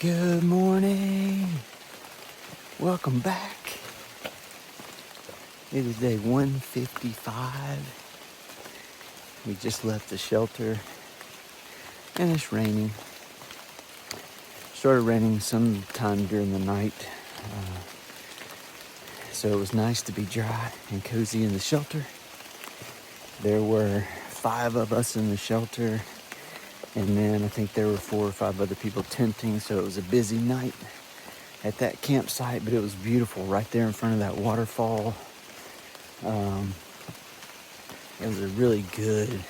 Good morning. Welcome back. It is day 155. We just left the shelter and it's raining. Started raining sometime during the night. So it was nice to be dry and cozy in the shelter. There were 5 of us in the shelter. And then I think there were 4 or 5 other people tenting, so it was a busy night at that campsite, but it was beautiful right there in front of that waterfall. It was a really good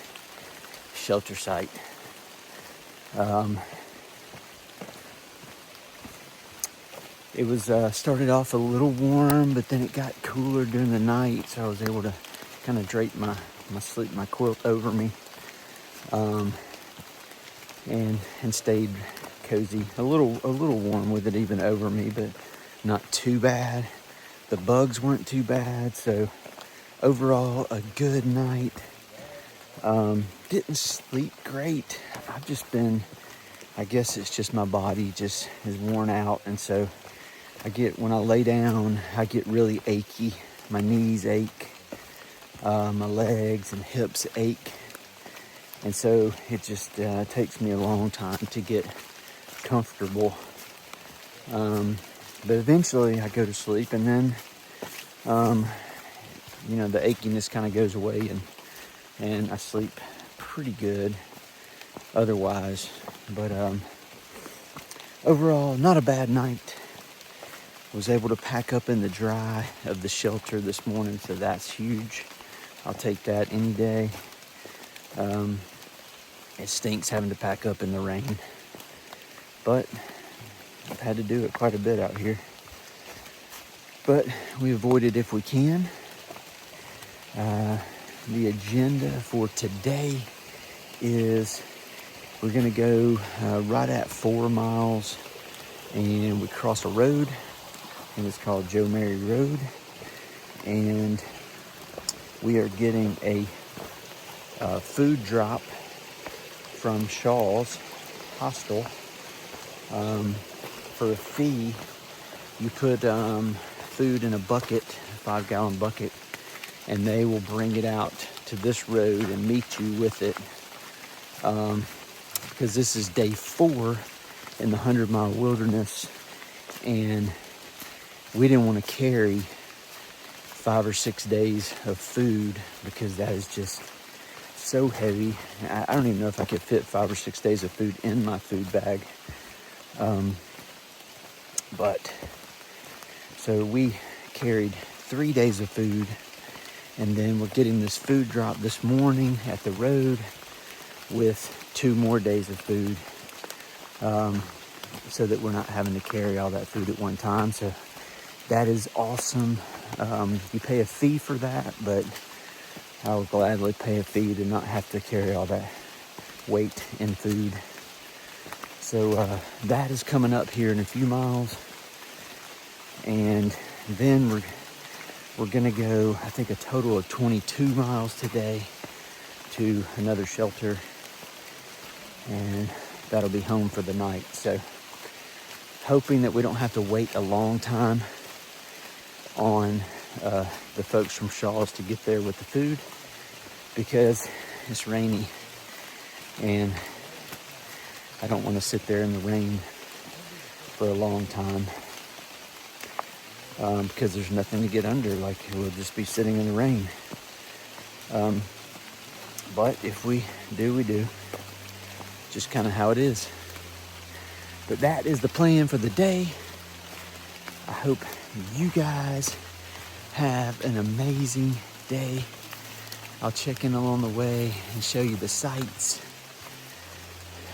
shelter site. It was started off a little warm, but then it got cooler during the night, so I was able to kind of drape my quilt over me. And stayed cozy. A little warm with it even over me, but not too bad. The bugs weren't too bad, so overall a good night. Didn't sleep great. I've just been, I guess it's just my body just is worn out, and so when I lay down, I get really achy. My knees ache, my legs and hips ache. And so it just takes me a long time to get comfortable. But eventually I go to sleep, and then, the achiness kind of goes away, and I sleep pretty good otherwise. But overall, not a bad night. Was able to pack up in the dry of the shelter this morning, so that's huge. I'll take that any day. It stinks having to pack up in the rain, but I've had to do it quite a bit out here. But we avoid it if we can. The agenda for today is we're going to go right at 4 miles, and we cross a road, and it's called Joe Mary Road, and we are getting a food drop from Shaw's Hostel. For a fee, you put food in a bucket, a 5-gallon bucket, and they will bring it out to this road and meet you with it. Because this is day 4 in the 100-mile wilderness, and we didn't want to carry 5 or 6 days of food because that is just so heavy. I don't even know if I could fit 5 or 6 days of food in my food bag. But so we carried 3 days of food, and then we're getting this food drop this morning at the road with 2 more days of food, so that we're not having to carry all that food at one time. So that is awesome. You pay a fee for that, but I would gladly pay a fee to not have to carry all that weight in food. So that is coming up here in a few miles. And then we're going to go, I think, a total of 22 miles today to another shelter. And that'll be home for the night. So hoping that we don't have to wait a long time on the folks from Shaw's to get there with the food, because it's rainy and I don't want to sit there in the rain for a long time, because there's nothing to get under. Like, we'll just be sitting in the rain. But if we do, we do. Just kind of how it is. But that is the plan for the day. I hope you guys have an amazing day. I'll check in along the way and show you the sights,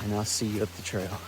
and I'll see you up the trail.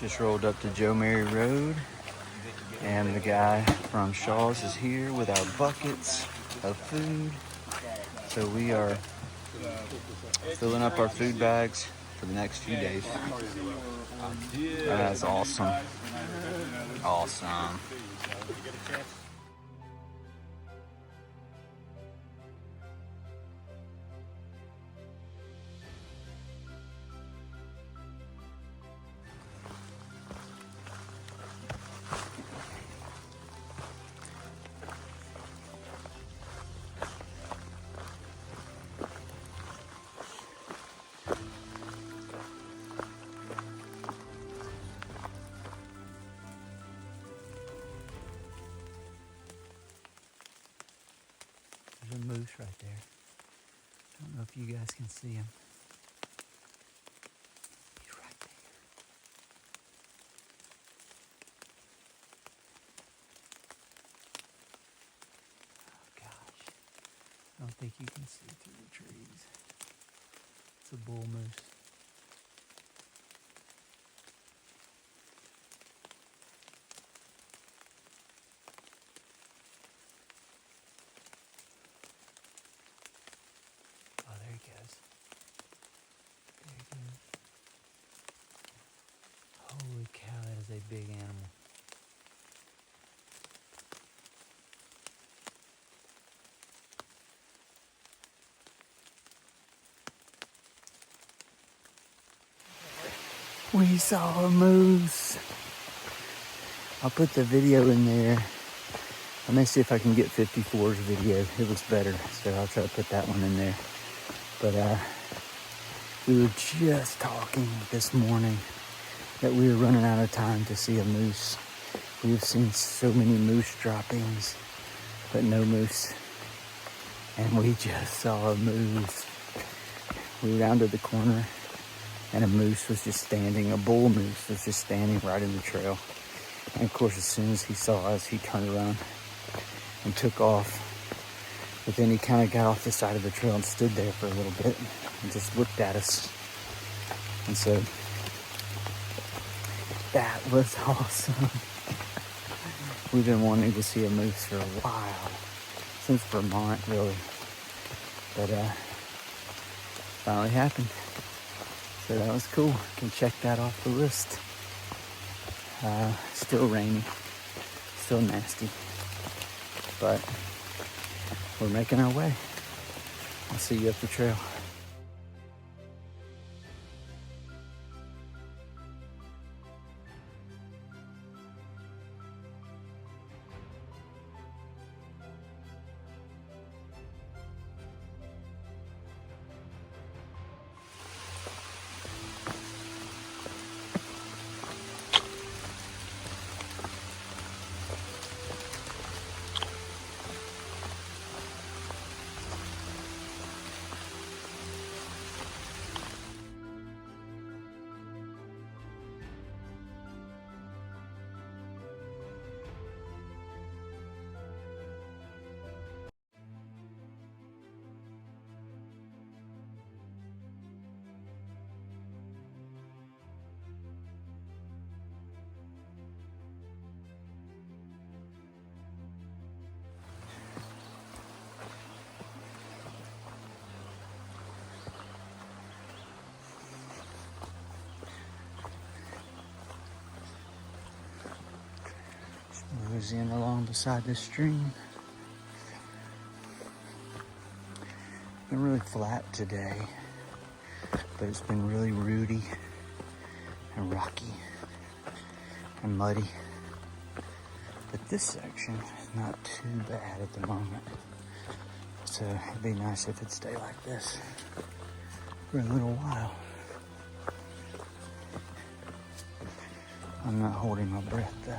Just rolled up to Joe Mary Road, and the guy from Shaw's is here with our buckets of food. So we are filling up our food bags for the next few days. That's awesome. Awesome. There's a moose right there. I don't know if you guys can see him. He's right there. Oh gosh. I don't think you can see through the trees. It's a bull moose. Oh, there he goes. There he goes. Holy cow, that is a big animal. We saw a moose. I'll put the video in there. I may see if I can get 54's video. It looks better, so I'll try to put that one in there. But we were just talking this morning that we were running out of time to see a moose. We've seen so many moose droppings, but no moose. And we just saw a moose. We rounded the corner, and a moose was just standing, a bull moose was just standing right in the trail. And of course, as soon as he saw us, he turned around and took off. But then he kind of got off the side of the trail and stood there for a little bit and just looked at us. And so that was awesome. We've been wanting to see a moose for a while, since Vermont, really. But finally happened. So that was cool. Can check that off the list. Still rainy, still nasty, but we're making our way. I'll see you up the trail. Moseying along beside the stream. Been really flat today, but it's been really rooty and rocky and muddy. But this section is not too bad at the moment. So it'd be nice if it stayed like this for a little while. I'm not holding my breath though.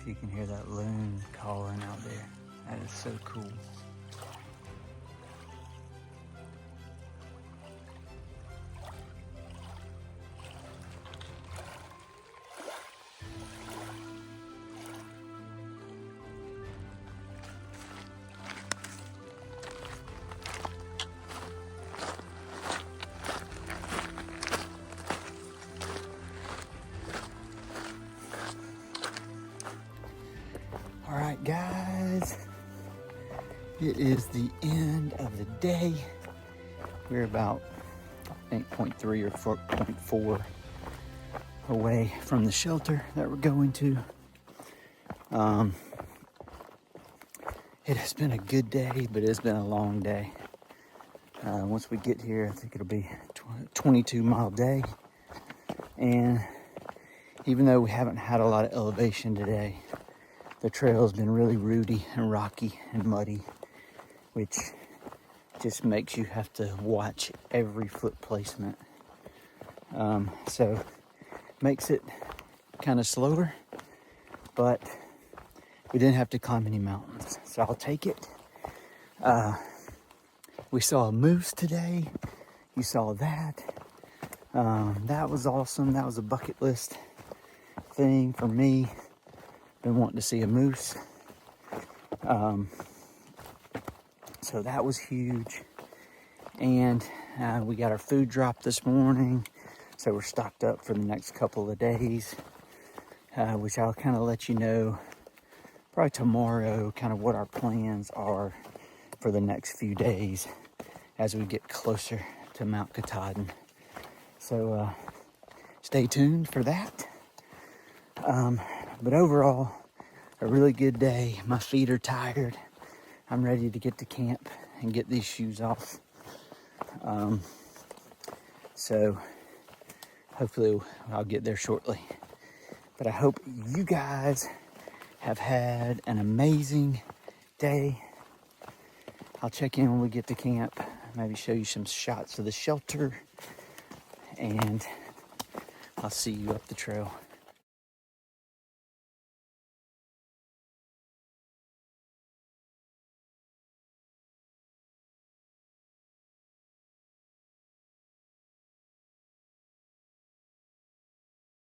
if you can hear that loon calling out there. That is so cool. All right, guys, it is the end of the day. We're about, I think, 0.3 or 0.4 away from the shelter that we're going to. It has been a good day, but it's been a long day. Once we get here, I think it'll be a 22-mile day. And even though we haven't had a lot of elevation today, the trail has been really rooty and rocky and muddy, which just makes you have to watch every foot placement. So makes it kind of slower, but we didn't have to climb any mountains, so I'll take it. We saw a moose today. You saw that. That was awesome. That was a bucket list thing for me. Been wanting to see a moose. So that was huge. And we got our food drop this morning, so we're stocked up for the next couple of days, which I'll kind of let you know probably tomorrow, kind of what our plans are for the next few days as we get closer to Mount Katahdin. So stay tuned for that. But overall, a really good day. My feet are tired. I'm ready to get to camp and get these shoes off. So hopefully I'll get there shortly. But I hope you guys have had an amazing day. I'll check in when we get to camp, maybe show you some shots of the shelter, and I'll see you up the trail.